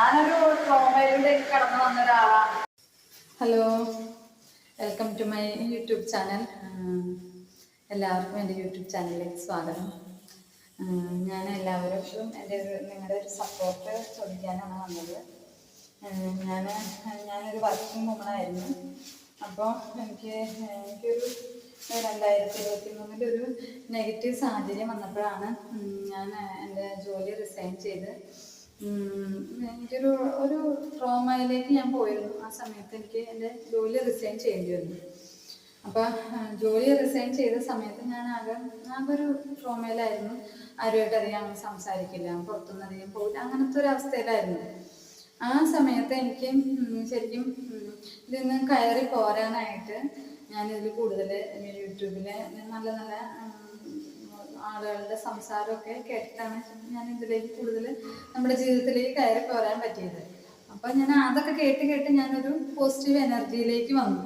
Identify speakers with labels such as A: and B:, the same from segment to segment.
A: ഞാനൊരു ട്രോമയിലൂടെ കടന്നു വന്ന ഒരാളാണ്.
B: Hello, welcome to my YouTube channel. എല്ലാവർക്കും എൻ്റെ യൂട്യൂബ് ചാനലിലേക്ക് സ്വാഗതം. ഞാൻ എല്ലാവർക്കും നിങ്ങളുടെ ഒരു സപ്പോർട്ട് ചോദിക്കാനാണ് വന്നത്. ഞാനൊരു വർക്കിംഗ് വുമണായിരുന്നു. അപ്പോൾ എനിക്കൊരു 2023 നെഗറ്റീവ് സാഹചര്യം വന്നപ്പോഴാണ് ഞാൻ എൻ്റെ ജോലി റിസൈൻ ചെയ്ത് ഒരു ട്രോമയിലേക്ക് ഞാൻ പോയിരുന്നു. ആ സമയത്ത് എനിക്ക് എൻ്റെ ജോലി റിസൈൻ ചെയ്യേണ്ടി വന്നു. അപ്പം ജോലി റിസൈൻ ചെയ്ത സമയത്ത് ഞാൻ ആകെ ഒരു ട്രോമയിലായിരുന്നു. ആരുമായിട്ട് അധികം അങ്ങനെ സംസാരിക്കില്ല, പുറത്തുനിന്ന് അധികം പോയില്ല, അങ്ങനത്തെ ഒരു അവസ്ഥയിലായിരുന്നു. ആ സമയത്ത് എനിക്ക് ശരിക്കും ഇതിൽ നിന്ന് കയറി പോരാനായിട്ട് ഞാനിതിൽ കൂടുതൽ യൂട്യൂബിൽ നല്ല നല്ല ആളുകളുടെ സംസാരമൊക്കെ കേട്ടിട്ടാണ് ഞാൻ ഇതിലേക്ക് കൂടുതൽ നമ്മുടെ ജീവിതത്തിലേക്ക് കയറി പോരാൻ പറ്റിയത്. അപ്പം ഞാൻ അതൊക്കെ കേട്ട് ഞാനൊരു പോസിറ്റീവ് എനർജിയിലേക്ക് വന്നു.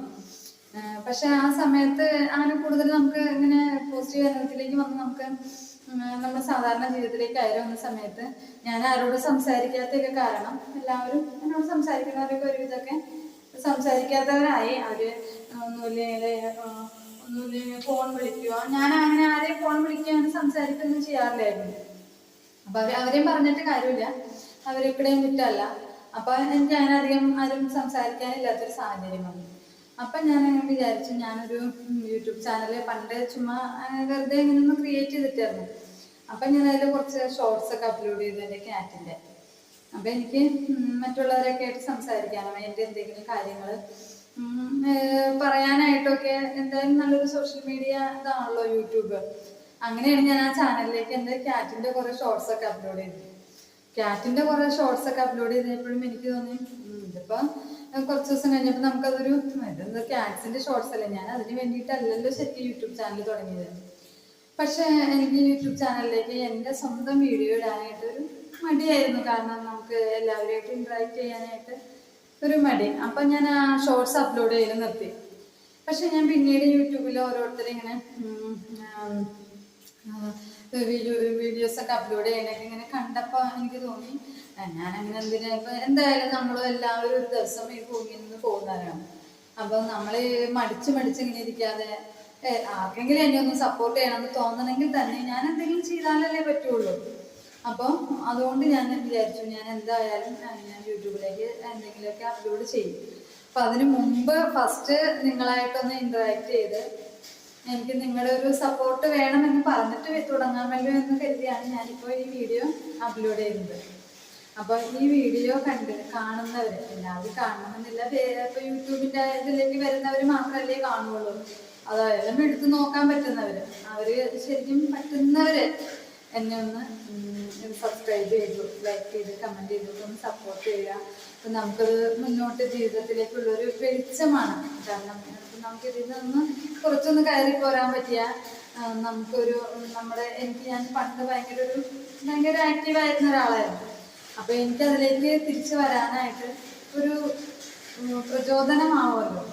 B: പക്ഷെ ആ സമയത്ത് അങ്ങനെ കൂടുതൽ നമുക്ക് ഇങ്ങനെ പോസിറ്റീവ് എനർജിയിലേക്ക് വന്ന് നമുക്ക് നമ്മൾ സാധാരണ ജീവിതത്തിലേക്ക് കയറി വന്ന സമയത്ത് ഞാൻ ആരോട് സംസാരിക്കാത്തൊക്കെ കാരണം എല്ലാവരും എന്നോട് സംസാരിക്കുന്നവരൊക്കെ ഒരുവിധമൊക്കെ സംസാരിക്കാത്തവരായി. അവര് ഒന്നുമില്ലെങ്കിൽ ഫോൺ വിളിക്കുക, ഞാൻ അങ്ങനെ ആരെയും ഫോൺ വിളിക്കുക സംസാരിക്കൊന്നും ചെയ്യാറില്ലായിരുന്നു. അപ്പൊ അവരെയും പറഞ്ഞിട്ട് കാര്യമില്ല, അവരൊക്കെയും കുറ്റമല്ല. അപ്പൊ എനിക്ക് അങ്ങനെ അധികം ആരും സംസാരിക്കാനില്ലാത്തൊരു സാഹചര്യം വന്നു. അപ്പൊ ഞാൻ വിചാരിച്ചു ഞാനൊരു യൂട്യൂബ് ചാനല് പണ്ട് ചുമ്മാ വെറുതെ ഇങ്ങനെ ഒന്ന് ക്രിയേറ്റ് ചെയ്തിട്ടായിരുന്നു. അപ്പൊ ഞാൻ അതിൽ കുറച്ച് ഷോർട്സ് ഒക്കെ അപ്ലോഡ് ചെയ്തു എൻ്റെ ക്യാറ്റിന്റെ. അപ്പൊ എനിക്ക് മറ്റുള്ളവരൊക്കെ ആയിട്ട് സംസാരിക്കാനും അതിൻ്റെ എന്തെങ്കിലും കാര്യങ്ങൾ പറയാനായിട്ടൊക്കെ എന്തായാലും നല്ലൊരു സോഷ്യൽ മീഡിയ ഇതാണല്ലോ യൂട്യൂബ്. അങ്ങനെയാണ് ഞാൻ ആ ചാനലിലേക്ക് എൻ്റെ ക്യാറ്റിന്റെ കുറെ ഷോർട്സ് ഒക്കെ അപ്ലോഡ് ചെയ്തത്. ക്യാറ്റിന്റെ കുറെ ഷോർട്സ് ഒക്കെ അപ്ലോഡ് ചെയ്തപ്പോഴും എനിക്ക് തോന്നി ഇതിപ്പോ കുറച്ച് ദിവസം കഴിഞ്ഞപ്പോൾ നമുക്കതൊരു ഇതെന്താ ക്യാറ്റ്സിന്റെ ഷോർട്സ് അല്ലേ, ഞാൻ അതിന് വേണ്ടിയിട്ടല്ലല്ലോ ശരിക്കും യൂട്യൂബ് ചാനൽ തുടങ്ങിയത്. പക്ഷെ എനിക്ക് യൂട്യൂബ് ചാനലിലേക്ക് എൻ്റെ സ്വന്തം വീഡിയോ ഇടാനായിട്ടൊരു മടിയായിരുന്നു. കാരണം നമുക്ക് എല്ലാവരുമായിട്ട് ഇന്ററാക്ട് ചെയ്യാനായിട്ട് ഒരു മടി. അപ്പൊ ഞാൻ ആ ഷോർട്സ് അപ്ലോഡ് ചെയ്ത് നിർത്തി. പക്ഷെ ഞാൻ പിന്നീട് യൂട്യൂബിൽ ഓരോരുത്തരും ഇങ്ങനെ വീഡിയോസ് ഒക്കെ അപ്ലോഡ് ചെയ്യാനൊക്കെ ഇങ്ങനെ കണ്ടപ്പോ എനിക്ക് തോന്നി ഞാൻ അങ്ങനെ എന്തായാലും നമ്മളും എല്ലാവരും ഒരു ദിവസം ഈ ഭൂമിയിൽ നിന്ന് പോകുന്നവരാണ്. അപ്പൊ നമ്മൾ മടിച്ച് ഇങ്ങനെ ഇരിക്കാതെ ആർക്കെങ്കിലും എന്നെ ഒന്ന് സപ്പോർട്ട് ചെയ്യണമെന്ന് തോന്നണമെങ്കിൽ തന്നെ ഞാൻ എന്തെങ്കിലും ചെയ്താലല്ലേ പറ്റുള്ളൂ. അപ്പോൾ അതുകൊണ്ട് ഞാൻ വിചാരിച്ചു ഞാൻ എന്തായാലും ഞാൻ യൂട്യൂബിലേക്ക് എന്തെങ്കിലുമൊക്കെ അപ്ലോഡ് ചെയ്യും. അപ്പൊ അതിന് മുമ്പ് ഫസ്റ്റ് നിങ്ങളായിട്ടൊന്ന് ഇന്ററാക്ട് ചെയ്ത് എനിക്ക് നിങ്ങളുടെ ഒരു സപ്പോർട്ട് വേണമെന്ന് പറഞ്ഞിട്ട് തുടങ്ങാമല്ലോ എന്ന് കരുതിയാണ് ഞാനിപ്പോൾ ഈ വീഡിയോ അപ്ലോഡ് ചെയ്യുന്നത്. അപ്പൊ ഈ വീഡിയോ കാണുന്നവര് എല്ലാവരും കാണണമെന്നില്ല, ഇപ്പൊ യൂട്യൂബിന്റെ ഇതിലേക്ക് വരുന്നവര് മാത്രമല്ലേ കാണുള്ളൂ. അതെല്ലാം എടുത്ത് നോക്കാൻ പറ്റുന്നവര്, അവര് ശരിക്കും പറ്റുന്നവര് എന്നെ ഒന്ന് സബ്സ്ക്രൈബ് ചെയ്തു, ലൈക്ക് ചെയ്ത്, കമന്റ് ചെയ്തിട്ട് ഒന്ന് സപ്പോർട്ട് ചെയ്യുക. അപ്പൊ നമുക്കത് മുന്നോട്ട് ജീവിതത്തിലേക്കുള്ളൊരു വെളിച്ചമാണ്. കാരണം നമുക്ക് ഇതിൽ നിന്ന് കുറച്ചൊന്ന് കയറി പോരാൻ പറ്റിയ ഞാൻ പണ്ട് ഭയങ്കര ആക്റ്റീവായിരുന്ന ഒരാളായിരുന്നു. അപ്പൊ എനിക്കതിലേക്ക് തിരിച്ചു വരാനായിട്ട് ഒരു പ്രചോദനമാവുമല്ലോ.